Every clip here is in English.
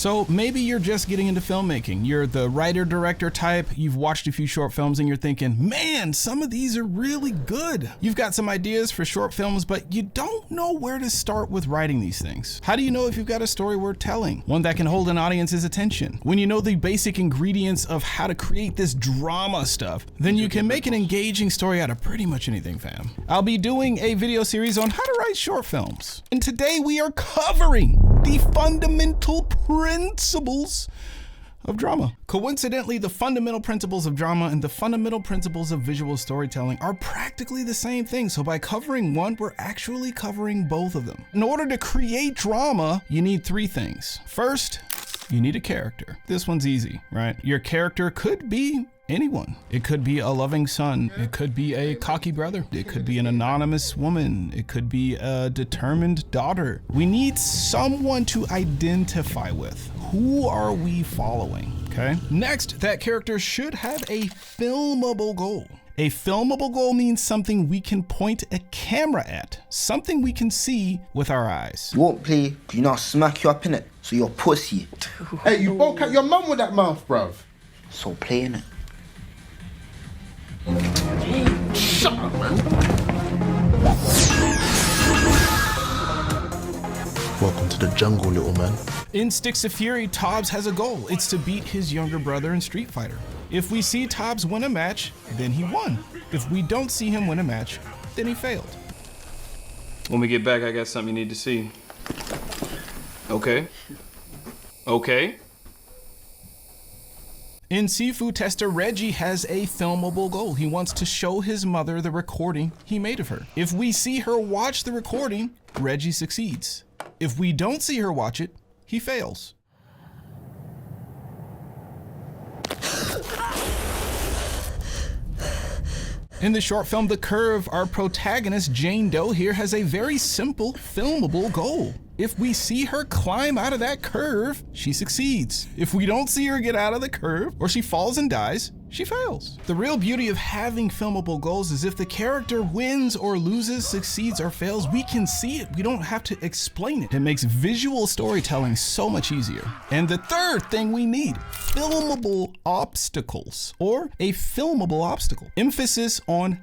So maybe you're just getting into filmmaking. You're the writer-director type, you've watched a few short films and you're thinking, man, some of these are really good. You've got some ideas for short films, but you don't know where to start with writing these things. How do you know if you've got a story worth telling? One that can hold an audience's attention? When you know the basic ingredients of how to create this drama stuff, then you can make an engaging story out of pretty much anything, fam. I'll be doing a video series on how to write short films. And today we are covering the fundamental principles of drama. Coincidentally, the fundamental principles of drama and the fundamental principles of visual storytelling are practically the same thing. So by covering one, we're actually covering both of them. In order to create drama, you need three things. First, you need a character. This one's easy, right? Your character could be anyone. It could be a loving son. It could be a cocky brother. It could be an anonymous woman. It could be a determined daughter. We need someone to identify with. Who are we following? Okay. Next, that character should have a filmable goal. A filmable goal means something we can point a camera at, something we can see with our eyes. You won't play, you know, smack you up in it, so you're pussy. Hey, you broke out your mum with that mouth, bruv. So play in it. Shut up, man. Welcome to the jungle, little man. In Sticks of Fury, Tobbs has a goal. It's to beat his younger brother in Street Fighter. If we see Tobbs win a match, then he won. If we don't see him win a match, then he failed. When we get back, I got something you need to see. Okay. Okay. In Seafood Tester, Reggie has a filmable goal. He wants to show his mother the recording he made of her. If we see her watch the recording, Reggie succeeds. If we don't see her watch it, he fails. In the short film The Curve, our protagonist, Jane Doe here, has a very simple, filmable goal. If we see her climb out of that curve, she succeeds. If we don't see her get out of the curve, or she falls and dies, she fails. The real beauty of having filmable goals is if the character wins or loses, succeeds or fails, we can see it. We don't have to explain it. It makes visual storytelling so much easier. And the third thing we need, filmable obstacles, or a filmable obstacle. Emphasis on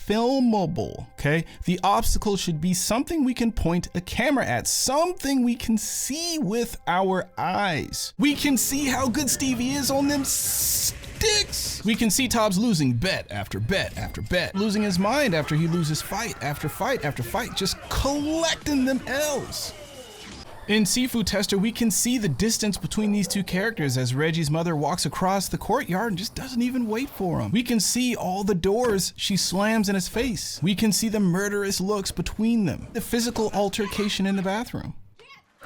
filmable, okay? The obstacle should be something we can point a camera at, something we can see with our eyes. We can see how good Stevie is on them sticks. We can see Tobbs losing bet after bet after bet, losing his mind after he loses fight after fight after fight, just collecting them L's. In Seafood Tester, we can see the distance between these two characters as Reggie's mother walks across the courtyard and just doesn't even wait for him. We can see all the doors she slams in his face. We can see the murderous looks between them, the physical altercation in the bathroom.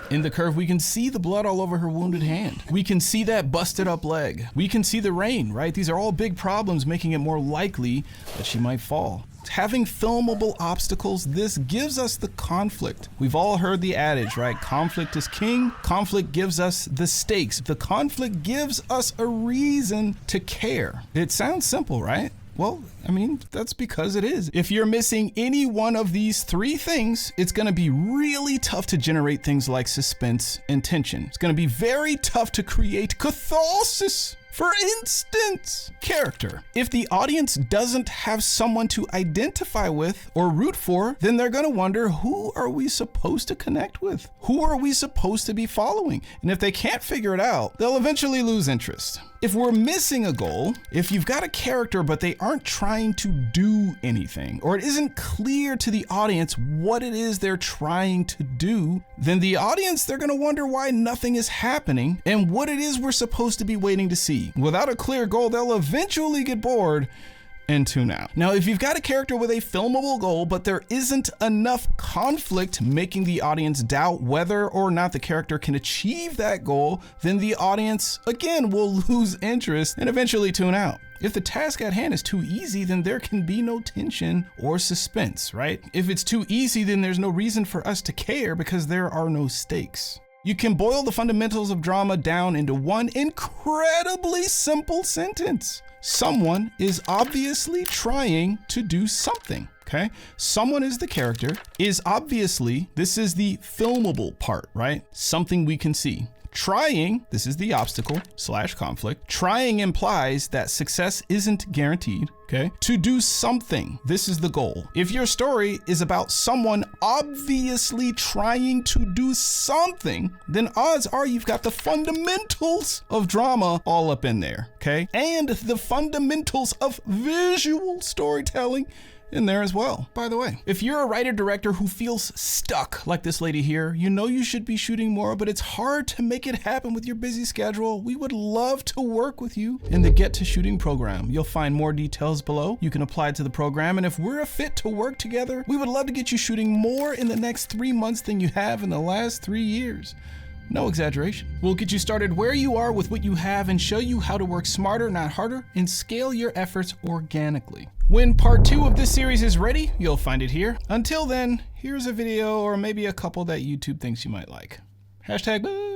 In The Curve, we can see the blood all over her wounded hand. We can see that busted up leg. We can see the rain, right? These are all big problems, making it more likely that she might fall. Having filmable obstacles, this gives us the conflict. We've all heard the adage, right? Conflict is king. Conflict gives us the stakes. The conflict gives us a reason to care. It sounds simple, right? Well, I mean, that's because it is. If you're missing any one of these three things, it's gonna be really tough to generate things like suspense and tension. It's gonna be very tough to create catharsis. For instance, character. If the audience doesn't have someone to identify with or root for, then they're gonna wonder, who are we supposed to connect with? Who are we supposed to be following? And if they can't figure it out, they'll eventually lose interest. If we're missing a goal, if you've got a character but they aren't trying to do anything, or it isn't clear to the audience what it is they're trying to do, then the audience, they're gonna wonder why nothing is happening and what it is we're supposed to be waiting to see. Without a clear goal, they'll eventually get bored and tune out. Now, if you've got a character with a filmable goal, but there isn't enough conflict making the audience doubt whether or not the character can achieve that goal, then the audience, again, will lose interest and eventually tune out. If the task at hand is too easy, then there can be no tension or suspense, right? If it's too easy, then there's no reason for us to care because there are no stakes. You can boil the fundamentals of drama down into one incredibly simple sentence. Someone is obviously trying to do something, okay? Someone is the character, is obviously, this is the filmable part, right? Something we can see. Trying, this is the obstacle / conflict. Trying implies that success isn't guaranteed, okay? To do something, this is the goal. If your story is about someone obviously trying to do something, then odds are you've got the fundamentals of drama all up in there, okay? And the fundamentals of visual storytelling in there as well. By the way, if you're a writer-director who feels stuck like this lady here, you know you should be shooting more, but it's hard to make it happen with your busy schedule, we would love to work with you in the Get to Shooting program. You'll find more details below. You can apply to the program, and if we're a fit to work together, we would love to get you shooting more in the next 3 months than you have in the last 3 years. No exaggeration. We'll get you started where you are with what you have and show you how to work smarter, not harder, and scale your efforts organically. When part 2 of this series is ready, you'll find it here. Until then, here's a video or maybe a couple that YouTube thinks you might like. #boo.